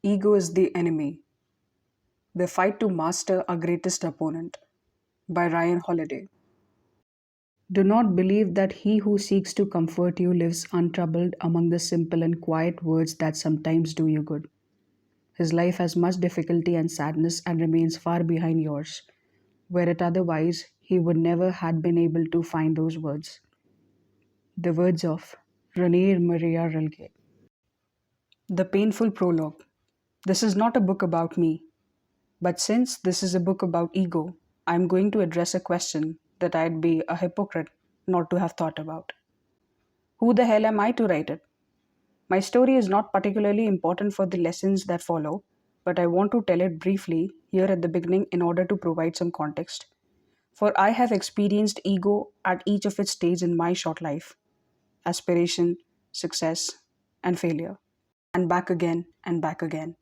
Ego is the enemy. The fight to master our greatest opponent by Ryan Holiday. Do not believe that he who seeks to comfort you lives untroubled among the simple and quiet words that sometimes do you good. His life has much difficulty and sadness and remains far behind yours, where it otherwise he would never had been able to find those words. The words of Renier Maria Rilke. The Painful Prologue. This is not a book about me, but since this is a book about ego, I am going to address a question that I'd be a hypocrite not to have thought about. Who the hell am I to write it? My story is not particularly important for the lessons that follow, but I want to tell it briefly here at the beginning in order to provide some context. For I have experienced ego at each of its stages in my short life: aspiration, success, and failure, and back again and back again.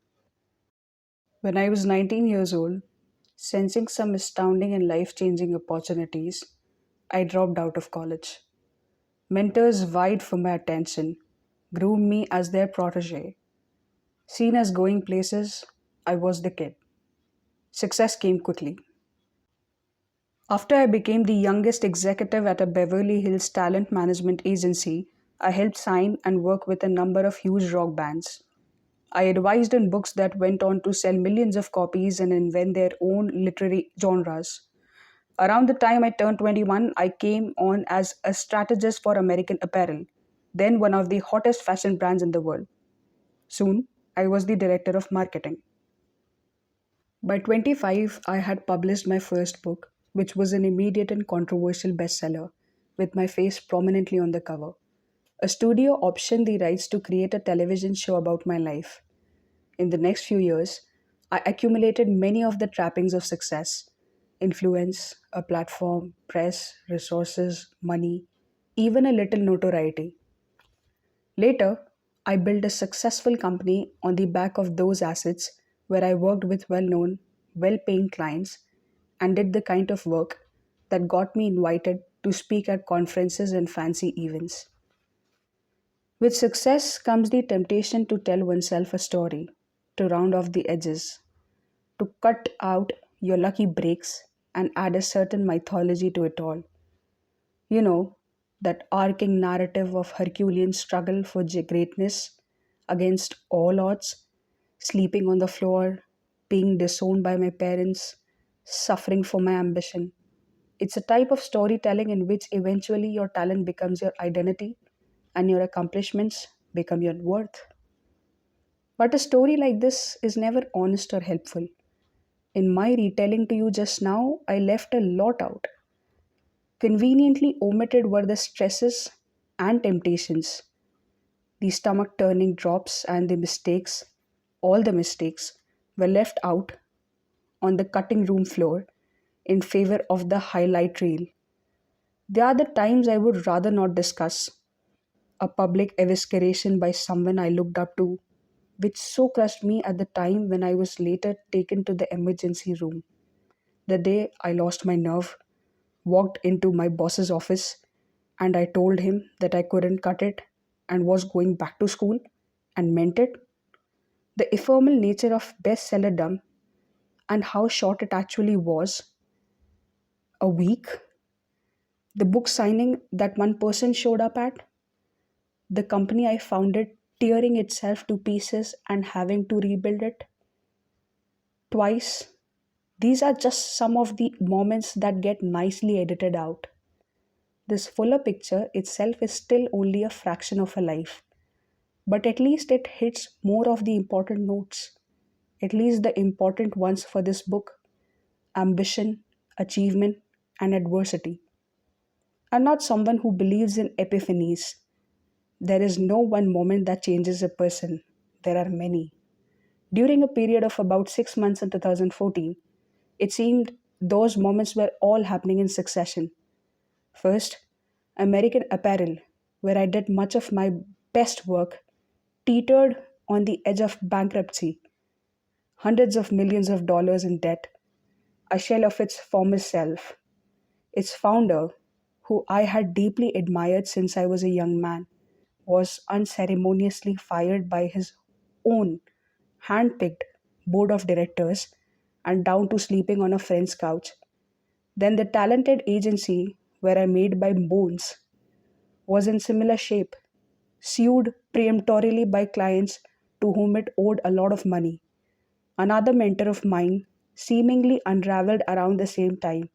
When I was 19 years old, sensing some astounding and life changing opportunities, I dropped out of college. Mentors vied for my attention, groomed me as their protege. Seen as going places, I was the kid. Success came quickly. After I became the youngest executive at a Beverly Hills talent management agency, I helped sign and work with a number of huge rock bands. I advised on books that went on to sell millions of copies and invent their own literary genres. Around the time I turned 21, I came on as a strategist for American Apparel, then one of the hottest fashion brands in the world. Soon, I was the director of marketing. By 25, I had published my first book, which was an immediate and controversial bestseller, with my face prominently on the cover. A studio optioned the rights to create a television show about my life. In the next few years, I accumulated many of the trappings of success: influence, a platform, press, resources, money, even a little notoriety. Later, I built a successful company on the back of those assets where I worked with well known, well paying clients and did the kind of work that got me invited to speak at conferences and fancy events. With success comes the temptation to tell oneself a story, to round off the edges, to cut out your lucky breaks and add a certain mythology to it all. You know, that arcing narrative of Herculean struggle for greatness against all odds, sleeping on the floor, being disowned by my parents, suffering for my ambition. It's a type of storytelling in which eventually your talent becomes your identity and your accomplishments become your worth. But a story like this is never honest or helpful. In my retelling to you just now, I left a lot out. Conveniently omitted were the stresses and temptations, the stomach turning drops and the mistakes. All the mistakes were left out on the cutting room floor in favor of the highlight reel. They are the times I would rather not discuss. A public evisceration by someone I looked up to, which so crushed me at the time when I was later taken to the emergency room. The day I lost my nerve, walked into my boss's office, and I told him that I couldn't cut it and was going back to school and meant it. The ephemeral nature of bestsellerdom and how short it actually was, a week, the book signing that one person showed up at, the company I founded tearing itself to pieces and having to rebuild it twice. These are just some of the moments that get nicely edited out. This fuller picture itself is still only a fraction of a life, but at least it hits more of the important notes, at least the important ones for this book: ambition, achievement, and adversity. I'm not someone who believes in epiphanies. There is no one moment that changes a person, there are many. During a period of about 6 months in 2014, it seemed those moments were all happening in succession. First, American Apparel, where I did much of my best work, teetered on the edge of bankruptcy, hundreds of millions of dollars in debt, a shell of its former self. Its founder, who I had deeply admired since I was a young man, was unceremoniously fired by his own hand-picked board of directors, and down to sleeping on a friend's couch. Then the talented agency where I made my bones was in similar shape, sued peremptorily by clients to whom it owed a lot of money. Another mentor of mine seemingly unraveled around the same time,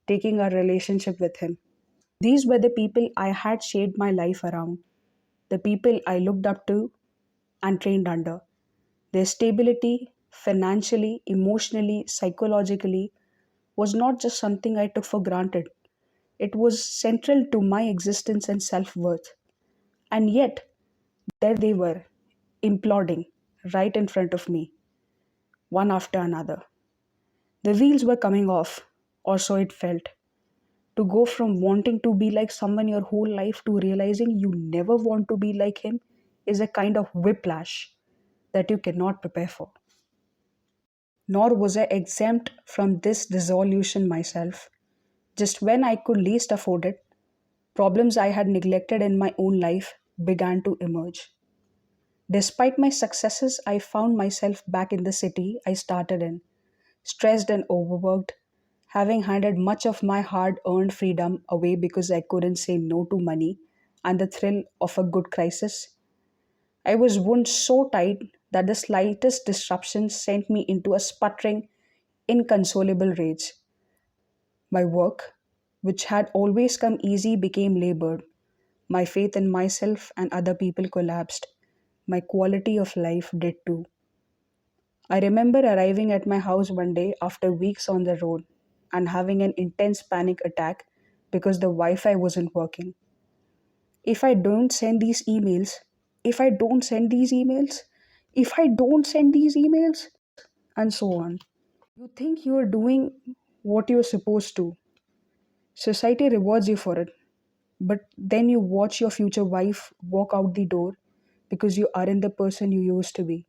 taking a relationship with him. These were the people I had shaped my life around, the people I looked up to and trained under. Their stability, financially, emotionally, psychologically, was not just something I took for granted. It was central to my existence and self worth. And yet, there they were, imploding right in front of me, one after another. The wheels were coming off, or so it felt. To go from wanting to be like someone your whole life to realizing you never want to be like him is a kind of whiplash that you cannot prepare for. Nor was I exempt from this dissolution myself. Just when I could least afford it, problems I had neglected in my own life began to emerge. Despite my successes, I found myself back in the city I started in, stressed and overworked, having handed much of my hard earned freedom away because I couldn't say no to money and the thrill of a good crisis. I was wound so tight that the slightest disruption sent me into a sputtering, inconsolable rage. My work, which had always come easy, became labored. My faith in myself and other people collapsed. My quality of life did too. I remember arriving at my house one day after weeks on the road and having an intense panic attack because the Wi Fi wasn't working. If I don't send these emails, if I don't send these emails, if I don't send these emails, and so on. You think you are doing what you're supposed to. Society rewards you for it. But then you watch your future wife walk out the door because you aren't the person you used to be.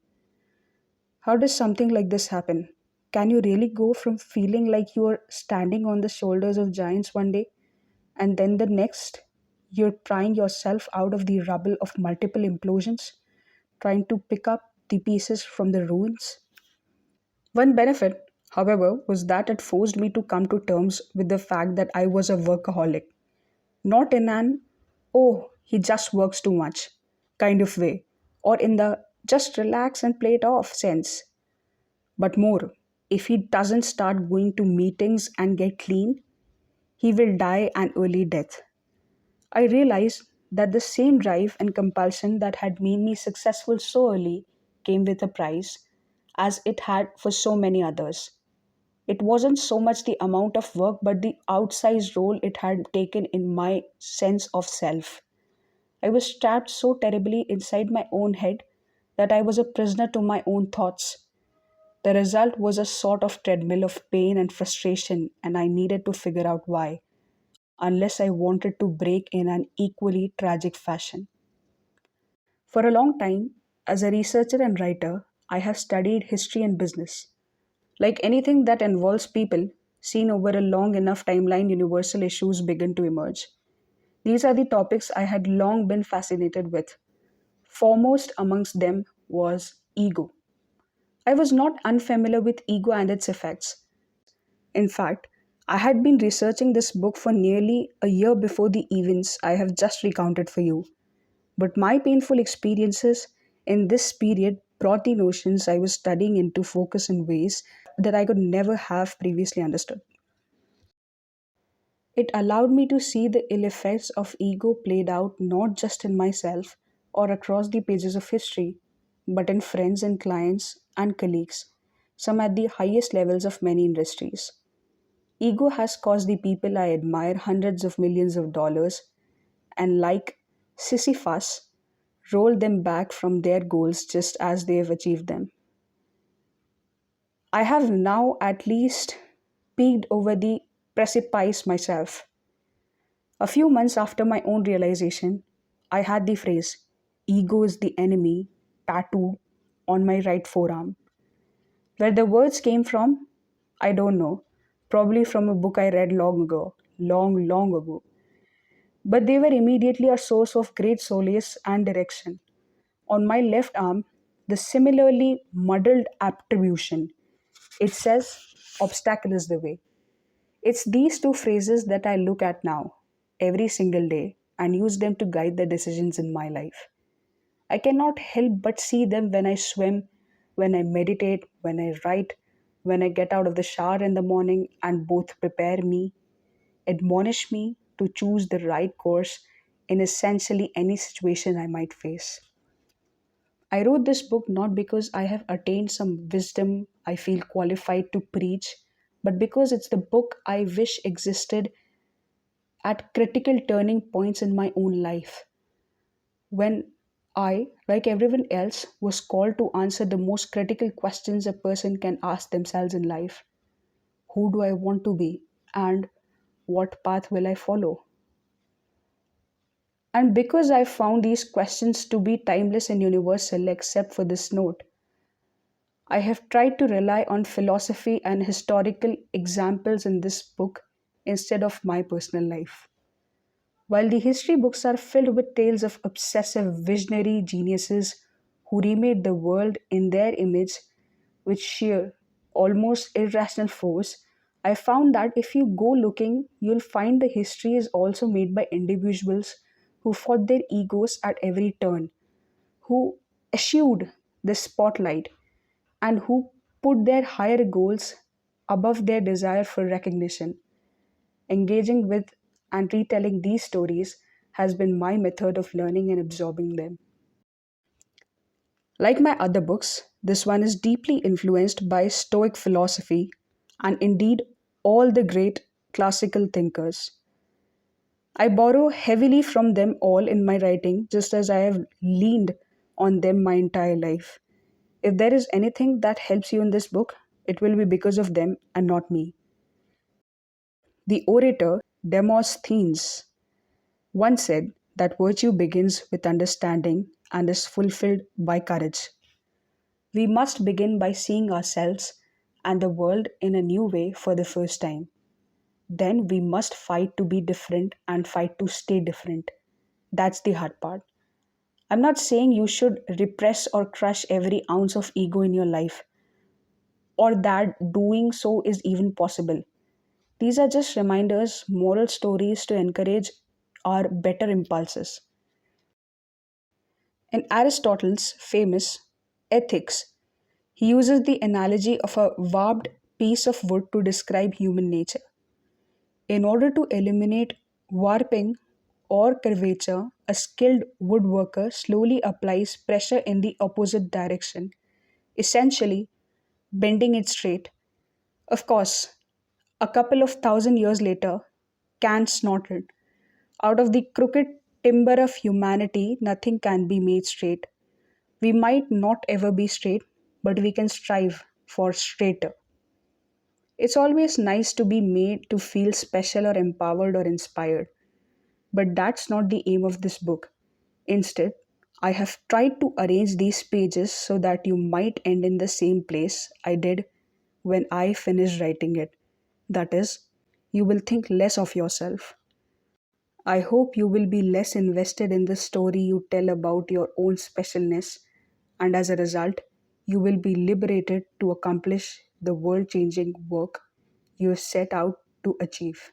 How does something like this happen? Can you really go from feeling like you are standing on the shoulders of giants one day and then the next you're prying yourself out of the rubble of multiple implosions, trying to pick up the pieces from the ruins? One benefit, however, was that it forced me to come to terms with the fact that I was a workaholic, not in an, oh, he just works too much kind of way, or in the just relax and play it off sense. But more, if he doesn't start going to meetings and get clean, he will die an early death. I realized that the same drive and compulsion that had made me successful so early came with a price, as it had for so many others. It wasn't so much the amount of work, but the outsized role it had taken in my sense of self. I was trapped so terribly inside my own head that I was a prisoner to my own thoughts. The result was a sort of treadmill of pain and frustration, and I needed to figure out why, unless I wanted to break in an equally tragic fashion. For a long time, as a researcher and writer, I have studied history and business. Like anything that involves people, seen over a long enough timeline, universal issues begin to emerge. These are the topics I had long been fascinated with. Foremost amongst them was ego. I was not unfamiliar with ego and its effects. In fact, I had been researching this book for nearly a year before the events I have just recounted for you. But my painful experiences in this period brought the notions I was studying into focus in ways that I could never have previously understood. It allowed me to see the ill effects of ego played out not just in myself or across the pages of history, but in friends and clients and colleagues, some at the highest levels of many industries. Ego has cost the people I admire hundreds of millions of dollars and, like Sisyphus, rolled them back from their goals just as they have achieved them. I have now at least peeked over the precipice myself. A few months after my own realization, I had the phrase, ego is the enemy, tattooed on my right forearm. Where the words came from, I don't know. Probably from a book I read long ago, long ago. But they were immediately a source of great solace and direction. On my left arm, the similarly muddled attribution. It says, obstacle is the way. It's these two phrases that I look at now, every single day, and use them to guide the decisions in my life. I cannot help but see them when I swim, when I meditate, when I write, when I get out of the shower in the morning, and both prepare me, admonish me to choose the right course in essentially any situation I might face. I wrote this book not because I have attained some wisdom I feel qualified to preach, but because it's the book I wish existed at critical turning points in my own life. When I, like everyone else, was called to answer the most critical questions a person can ask themselves in life: who do I want to be? And what path will I follow? And because I found these questions to be timeless and universal, except for this note, I have tried to rely on philosophy and historical examples in this book instead of my personal life. While the history books are filled with tales of obsessive visionary geniuses who remade the world in their image with sheer, almost irrational force, I found that if you go looking, you'll find the history is also made by individuals who fought their egos at every turn, who eschewed the spotlight, and who put their higher goals above their desire for recognition. Engaging with and retelling these stories has been my method of learning and absorbing them. Like my other books, this one is deeply influenced by Stoic philosophy and indeed all the great classical thinkers. I borrow heavily from them all in my writing, just as I have leaned on them my entire life. If there is anything that helps you in this book, it will be because of them and not me. The orator Demosthenes once said that virtue begins with understanding and is fulfilled by courage. We must begin by seeing ourselves and the world in a new way for the first time. Then we must fight to be different and fight to stay different. That's the hard part. I'm not saying you should repress or crush every ounce of ego in your life, or that doing so is even possible. These are just reminders, moral stories to encourage our better impulses. In Aristotle's famous Ethics, he uses the analogy of a warped piece of wood to describe human nature. In order to eliminate warping or curvature, a skilled woodworker slowly applies pressure in the opposite direction, essentially bending it straight. Of course, a couple of thousand years later, Kant snorted, out of the crooked timber of humanity, nothing can be made straight. We might not ever be straight, but we can strive for straighter. It's always nice to be made to feel special or empowered or inspired, but that's not the aim of this book. Instead, I have tried to arrange these pages so that you might end in the same place I did when I finished writing it. That is, you will think less of yourself. I hope you will be less invested in the story you tell about your own specialness, and as a result, you will be liberated to accomplish the world changing work you set out to achieve.